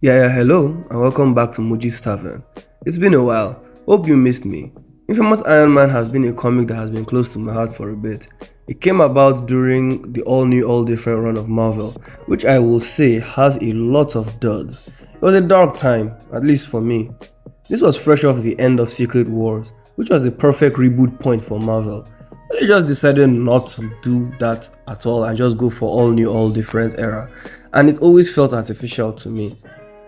Hello, and welcome back to Muji's Tavern. It's been a while. Hope you missed me. Infamous Iron Man has been a comic that has been close to my heart for a bit. It came about during the all new, all different run of Marvel, which I will say has a lot of duds. It was a dark time, at least for me. This was fresh off the end of Secret Wars, which was the perfect reboot point for Marvel. But they just decided not to do that at all and just go for all new, all different era. And it always felt artificial to me,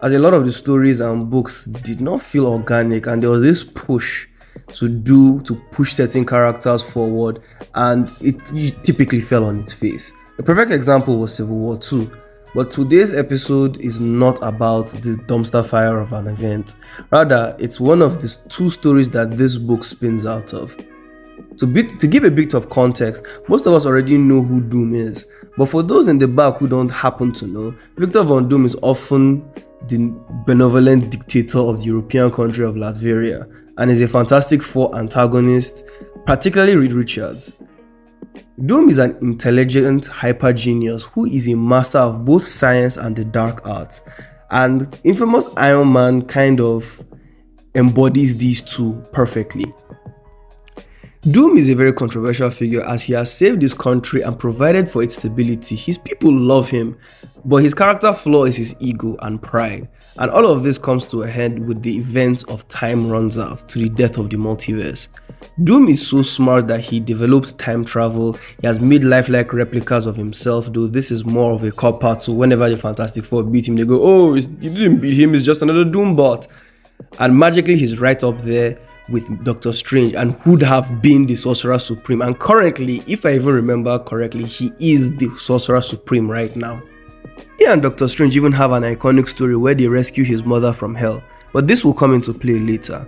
as a lot of the stories and books did not feel organic, and there was this push to push certain characters forward, and it typically fell on its face. A perfect example was Civil War 2. But today's episode is not about the dumpster fire of an event. Rather, it's one of the two stories that this book spins out of. To give a bit of context, most of us already know who Doom is, but for those in the back who don't happen to know, Victor Von Doom is often the benevolent dictator of the European country of Latveria and is a Fantastic Four antagonist, particularly Reed Richards. Doom is an intelligent hyper genius who is a master of both science and the dark arts, and infamous Iron Man kind of embodies these two perfectly. Doom is a very controversial figure as he has saved his country and provided for its stability. His people love him, but his character flaw is his ego and pride. And all of this comes to a head with the events of Time Runs Out to the death of the multiverse. Doom is so smart that he developed time travel. He has made lifelike replicas of himself, though this is more of a cop-out, so whenever the Fantastic Four beat him, they go, oh, you didn't beat him, it's just another Doom bot. And magically he's right up there with Doctor Strange and would have been the Sorcerer Supreme, and currently, if I even remember correctly, he is the Sorcerer Supreme right now. He and Doctor Strange even have an iconic story where they rescue his mother from hell, but this will come into play later.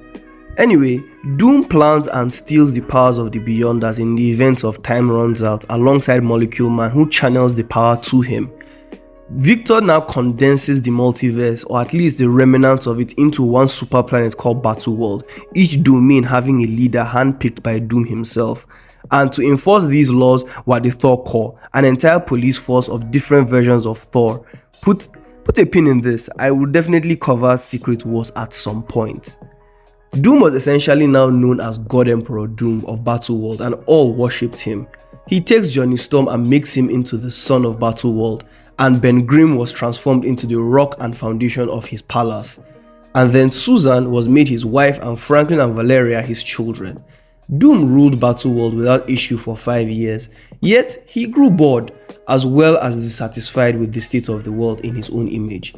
Anyway, Doom plans and steals the powers of the Beyonders in the events of Time Runs Out alongside Molecule Man, who channels the power to him. Victor now condenses the multiverse, or at least the remnants of it, into one super planet called Battleworld, each domain having a leader handpicked by Doom himself. And to enforce these laws were the Thor Corps, an entire police force of different versions of Thor. Put a pin in this, I will definitely cover Secret Wars at some point. Doom was essentially now known as God Emperor Doom of Battleworld, and all worshipped him. He takes Johnny Storm and makes him into the son of Battleworld, and Ben Grimm was transformed into the rock and foundation of his palace. And then Susan was made his wife, and Franklin and Valeria his children. Doom ruled Battleworld without issue for 5 years, yet he grew bored as well as dissatisfied with the state of the world in his own image.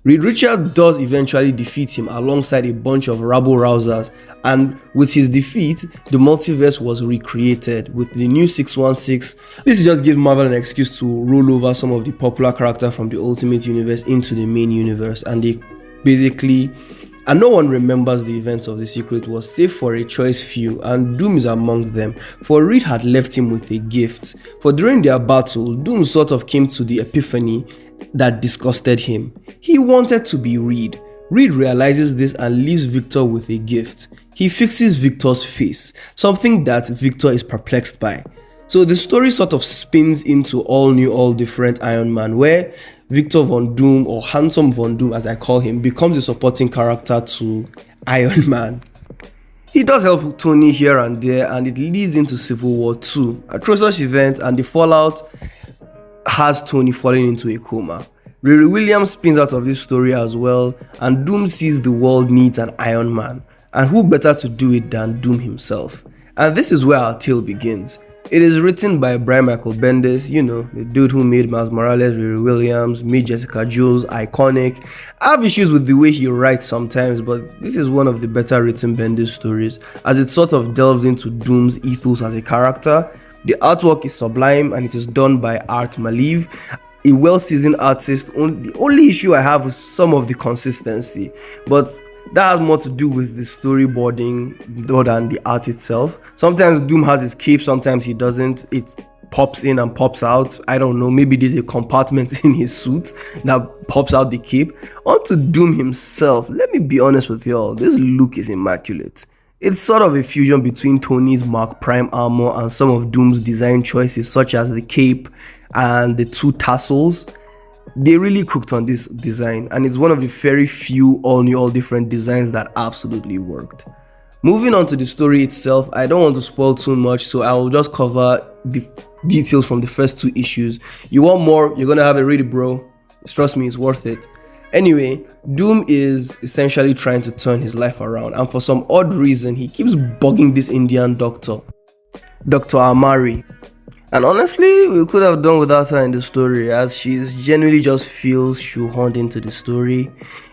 Reed Richards does eventually defeat him alongside a bunch of rabble-rousers, and with his defeat, the multiverse was recreated with the new 616. This just gives Marvel an excuse to roll over some of the popular characters from the Ultimate Universe into the main universe, and no one remembers the events of the Secret Wars save for a choice few, and Doom is among them, for Reed had left him with a gift. For during their battle, Doom sort of came to the epiphany that disgusted him. He wanted to be Reed. Reed realizes this and leaves Victor with a gift. He fixes Victor's face, something that Victor is perplexed by. So the story sort of spins into all new, all different Iron Man, where Victor Von Doom, or Handsome Von Doom as I call him, becomes a supporting character to Iron Man. He does help Tony here and there, and it leads into Civil War 2, a atrocious event, and the fallout has Tony falling into a coma. Riri Williams spins out of this story as well, and Doom sees the world needs an Iron Man, and who better to do it than Doom himself. And this is where our tale begins. It is written by Brian Michael Bendis, the dude who made Miles Morales, Riri Williams, made Jessica Jones iconic. I have issues with the way he writes sometimes, but this is one of the better written Bendis stories, as it sort of delves into Doom's ethos as a character. The artwork is sublime, and it is done by Art Maliv, a well-seasoned artist. The only issue I have is some of the consistency, but that has more to do with the storyboarding more than the art itself. Sometimes Doom has his cape, sometimes he doesn't. It pops in and pops out. I don't know, maybe there's a compartment in his suit that pops out the cape. On to Doom himself, let me be honest with y'all, this look is immaculate. It's sort of a fusion between Tony's Mark Prime armor and some of Doom's design choices, such as the cape and the two tassels. They really cooked on this design, and it's one of the very few all new, all different designs that absolutely worked. Moving on to the story itself, I don't want to spoil too much, so I will just cover the details from the first two issues. You want more, you're gonna have a read it, bro. Trust me, it's worth it. Anyway, Doom is essentially trying to turn his life around, and for some odd reason, he keeps bugging this Indian doctor, Dr. Amari. And honestly, we could have done without her in the story, as she's genuinely just feels shoehorned into the story.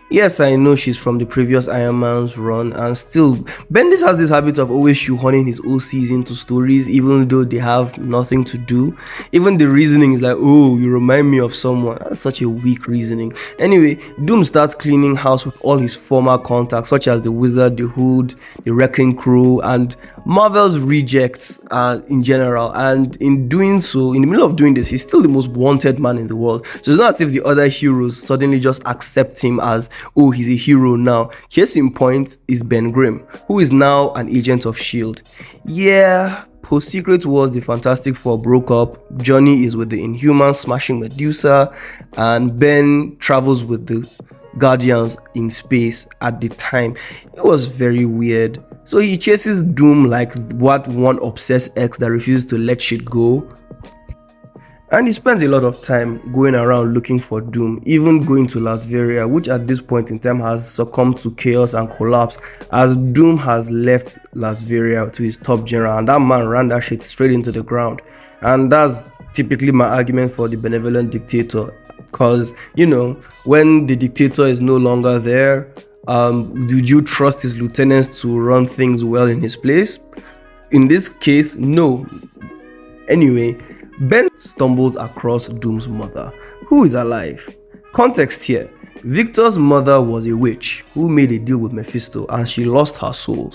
Yes, I know she's from the previous Iron Man's run, and still, Bendis has this habit of always shoehorning his OCs into stories, even though they have nothing to do. Even the reasoning is like, oh, you remind me of someone. That's such a weak reasoning. Anyway, Doom starts cleaning house with all his former contacts, such as the Wizard, the Hood, the Wrecking Crew, and Marvel's rejects in general. And in doing so, in the middle of doing this, he's still the most wanted man in the world. So it's not as if the other heroes suddenly just accept him as, oh, he's a hero now. Case in point is Ben Grimm, who is now an agent of S.H.I.E.L.D. Yeah, post Secret Wars, the Fantastic Four broke up. Johnny is with the Inhumans smashing Medusa, and Ben travels with the Guardians in space at the time. It was very weird. So he chases Doom like what one obsessed ex that refuses to let shit go. And he spends a lot of time going around looking for Doom, even going to Latveria, which at this point in time has succumbed to chaos and collapse, as Doom has left Latveria to his top general, and that man ran that shit straight into the ground. And that's typically my argument for the benevolent dictator, because, you know, when the dictator is no longer there, would you trust his lieutenants to run things well in his place? In this case, no. Anyway, Ben stumbles across Doom's mother, who is alive. Context here: Victor's mother was a witch who made a deal with Mephisto, and she lost her soul.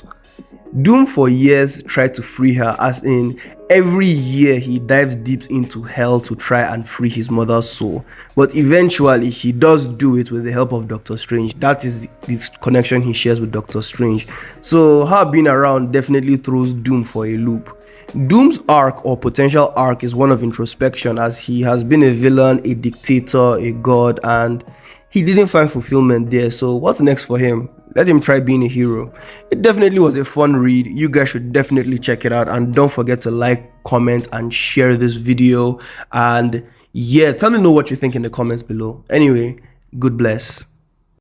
Doom for years tried to free her, as in every year he dives deep into hell to try and free his mother's soul. But eventually he does do it with the help of Doctor Strange. That is this connection he shares with Doctor Strange. So her being around definitely throws Doom for a loop. Doom's arc, or potential arc, is one of introspection, as he has been a villain, a dictator, a god, and he didn't find fulfillment there. So what's next for him? Let him try being a hero. It definitely was a fun read. You guys should definitely check it out, and don't forget to like, comment, and share this video. And yeah, tell me know what you think in the comments below. Anyway, good bless.